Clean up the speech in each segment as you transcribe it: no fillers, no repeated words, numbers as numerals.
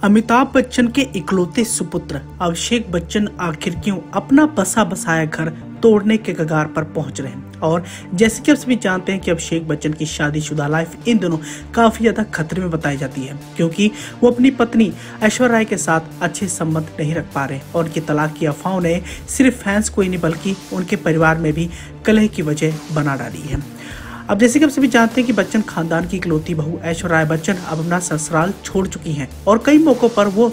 अमिताभ बच्चन के इकलौते सुपुत्र अभिषेक बच्चन आखिर क्यों अपना बसा बसाया घर तोड़ने के कगार पर पहुंच रहे हैं। और जैसे कि आप सभी जानते हैं कि अभिषेक बच्चन की शादीशुदा लाइफ इन दिनों काफी ज्यादा खतरे में बताई जाती है, क्योंकि वो अपनी पत्नी ऐश्वर्या राय के साथ अच्छे संबंध नहीं रख पा रहे और उनकी तलाक की अफवाहों ने सिर्फ फैंस को ही नहीं बल्कि उनके परिवार में भी कलह की वजह बना डाली है। अब जैसे कि आप सभी जानते हैं कि बच्चन खानदान की इकलौती बहू ऐश्वर्या राय बच्चन अब अपना ससुराल छोड़ चुकी हैं और कई मौकों पर वो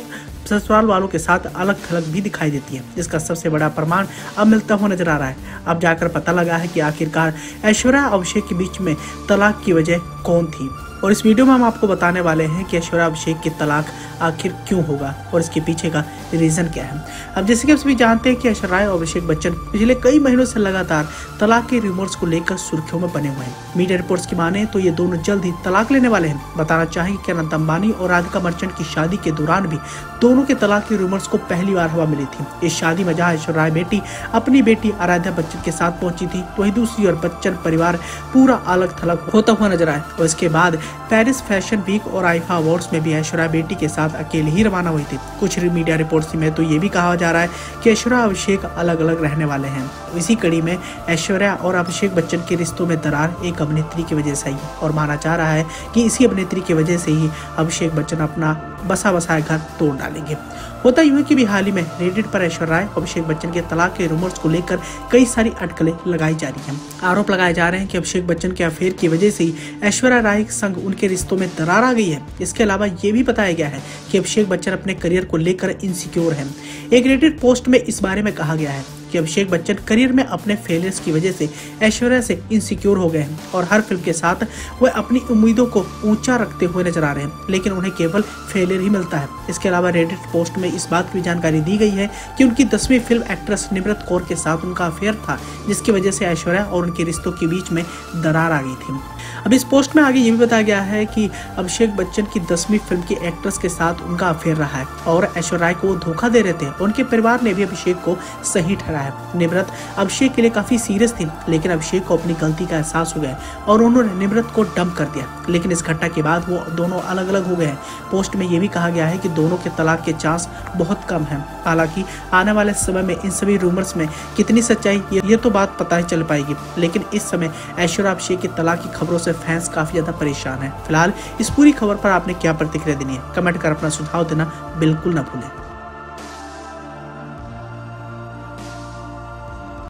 ससुराल वालों के साथ अलग थलग भी दिखाई देती है। इसका सबसे बड़ा प्रमाण अब मिलता हुआ नजर आ रहा है। अब जाकर पता लगा है कि आखिरकार ऐश्वर्या अभिषेक के बीच में तलाक की वजह कौन थी, और इस वीडियो में हम आपको बताने वाले हैं कि ऐश्वर्या अभिषेक की तलाक आखिर क्यों होगा और इसके पीछे का रीजन क्या है। अब जैसे कि आप सभी जानते हैं कि ऐश्वर्या राय और अभिषेक बच्चन पिछले कई महीनों से लगातार तलाक के रूमर्स को लेकर सुर्खियों में बने हुए हैं। मीडिया रिपोर्ट्स की माने तो ये दोनों जल्द ही तलाक लेने वाले हैं। बताना चाहेंगे कि अनंत अंबानी और राधिका मर्चेंट की शादी के दौरान भी दोनों के तलाक के रूमर्स को पहली बार हवा मिली थी। इस शादी में जहाँ ऐश्वर्या राय बेटी अपनी बेटी आराध्या बच्चन के साथ पहुंची थी, वहीं दूसरी ओर बच्चन परिवार पूरा अलग थलग होता हुआ नजर आया। और इसके बाद पेरिस फैशन वीक और आईफा अवार्ड्स में भी ऐश्वर्या बेटी के साथ अकेले ही रवाना हुई थी। कुछ मीडिया रिपोर्ट्स में तो ये भी कहा जा रहा है कि ऐश्वर्या अभिषेक अलग अलग रहने वाले हैं। इसी कड़ी में ऐश्वर्या और अभिषेक बच्चन के रिश्तों में दरार एक अभिनेत्री की वजह से आई है और माना जा रहा है कि इसी अभिनेत्री की वजह से ही अभिषेक बच्चन अपना बसा बसाया घर तोड़ डालेंगे। होता यूं है कि हाल ही में रेडिट पर ऐश्वर्या राय और अभिषेक बच्चन के तलाक के रूमर्स को लेकर कई सारी अटकलें लगाई जा रही हैं। आरोप लगाए जा रहे हैं कि अभिषेक बच्चन के अफेयर की वजह से ही ऐश्वर्या राय के संग उनके रिश्तों में दरार आ गई है। इसके अलावा ये भी बताया गया है कि अभिषेक बच्चन अपने करियर को लेकर इनसिक्योर हैं। एक रेडिट पोस्ट में इस बारे में कहा गया है कि अभिषेक बच्चन करियर में अपने फेलियर्स की वजह से ऐश्वर्या से इनसिक्योर हो गए हैं और हर फिल्म के साथ वह अपनी उम्मीदों को ऊंचा रखते हुए नजर आ रहे हैं, लेकिन उन्हें केवल फेलियर ही मिलता है। इसके अलावा रेडिट पोस्ट में इस बात की जानकारी दी गई है कि उनकी 10वीं फिल्म एक्ट्रेस निम्रत कौर के साथ उनका अफेयर था, जिसकी वजह से ऐश्वर्या और उनके रिश्तों के बीच में दरार आ गई थी। अब इस पोस्ट में आगे ये भी बताया गया है कि अभिषेक बच्चन की 10वीं फिल्म की एक्ट्रेस के साथ उनका अफेयर रहा है और ऐश्वर्या राय को धोखा दे रहे थे। उनके परिवार ने भी अभिषेक को सही ठहराया। निम्रत अभिषेक के लिए काफी सीरियस थी, लेकिन अभिषेक को अपनी गलती का एहसास हो गया और उन्होंने निम्रत को डंप कर दिया। लेकिन इस घटना के बाद वो दोनों अलग अलग हो गए हैं। पोस्ट में ये भी कहा गया है कि दोनों के तलाक के चांस बहुत कम हैं। हालांकि आने वाले समय में इन सभी रूमर्स में कितनी सच्चाई ये तो बात पता ही चल पाएगी, लेकिन इस समय ऐश्वर्या अभिषेक की तलाक की खबरों से फैंस काफी ज्यादा परेशान हैं। फिलहाल इस पूरी खबर पर आपने क्या प्रतिक्रिया देनी है, कमेंट कर अपना सुझाव देना बिल्कुल न भूलें।